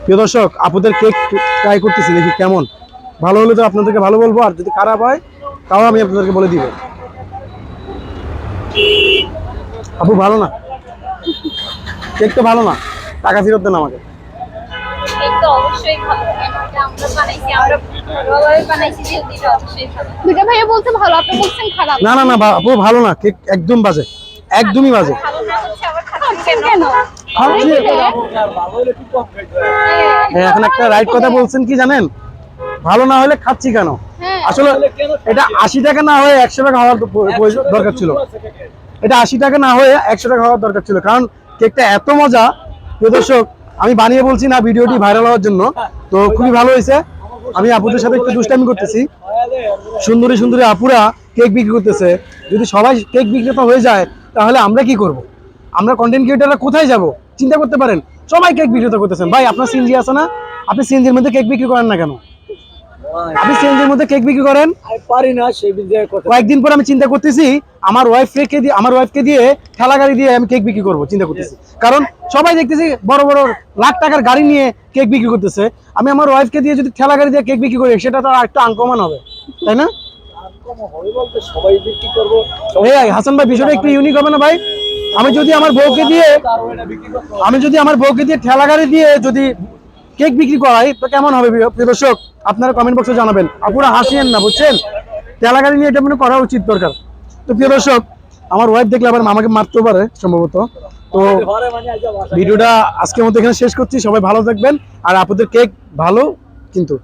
প্রিয় দর্শক, আপুদের কেক ট্রাই করতেছি, দেখি কেমন। ভালো হলে তো আপনাদেরকে ভালো বলবো, আর যদি খারাপ হয় তাও আমি আপনাদেরকে বলে দিব। আপু ভালো না, কেক তো ভালো না, টাকা ফেরত দেন আমাকে। কেক তো অবশ্যই ভালো, এটা আমরা বানাইছি, আমরা ভালোভাবে বানাইছি, যেহেতু এটা অবশ্যই ভালো। দুইটা ভাইয়া বলতে ভালো, আপনি বলছেন খারাপ। না না না আপু ভালো না, কেক একদম বাজে, একদমই বাজে। ভালো না হচ্ছে আবার খাচ্ছেন কেন? এখন একটা রাইট কথা বলছেন, কি জানেন, ভালো না হলে খাচ্ছি কেন। আসলে এটা 80 টাকা না হয়ে 100 টাকা হওয়ার দরকার ছিল। এটা 80 টাকা না হয়ে 100 টাকা হওয়ার দরকার ছিল, কারণ কেকটা এত মজা। প্রিয় দর্শক, আমি বানিয়ে বলছি না ভিডিওটি ভাইরাল হওয়ার জন্য, তো খুবই ভালো হয়েছে। আমি আপুদের সাথে একটু দুষ্টামি করতেছি, সুন্দরী সুন্দরী আপুরা কেক বিক্রি করতেছে। যদি সবাই কেক বিক্রেতা হয়ে যায় তাহলে আমরা কি করব? আমরা কন্টেন্ট ক্রিয়েটাররা কোথায় যাব? চিন্তা করতে পারেন, সবাই কেক বিক্রেতা করতেছেন। ভাই আপনার সিএনজি আছে না? আপনি সিএনজির মধ্যে কেক বিক্রি করেন না কেন? আপনি সিএনজির মধ্যে কেক বিক্রি করেন। আমি পারি না সেই বিষয়ে কথা। কয়েকদিন পর আমি চিন্তা করতেছি আমার ওয়াইফকে দিয়ে ঠেলা গাড়ি দিয়ে আমি কেক বিক্রি করবো, চিন্তা করতেছি। কারণ সবাই দেখতেছি বড় বড় লাখ টাকার গাড়ি নিয়ে কেক বিক্রি করতেছে, আমি আমার ওয়াইফকে দিয়ে যদি ঠেলা গাড়ি দিয়ে কেক বিক্রি করি, সেটা তো একটু আনকমন হবে, তাই না? সবাই বিক্রি করবো। এই হাসান ভাই, বিষয়টা একটু ইউনিক হবে না ভাই? আমি যদি আমার বউকে দিয়ে ঠেলা গাড়ি দিয়ে যদি কেক বিক্রি করাই তো কেমন হবে? প্রিয় দর্শক, আপনারা কমেন্ট বক্সে জানাবেন। আপনারা হাসিয়েন না, বুঝছেন? ঠেলা গাড়ি নিয়ে এটা মনে করা উচিত দরকার। তো প্রিয় দর্শক, আমার ওয়াইফ দেখলে আবার আমাকে মারতেও পারে সম্ভবত। তো ভিডিওটা আজকের মতো এখানে শেষ করছি। সবাই ভালো থাকবেন, আর আপনাদের কেক ভালো কিন্তু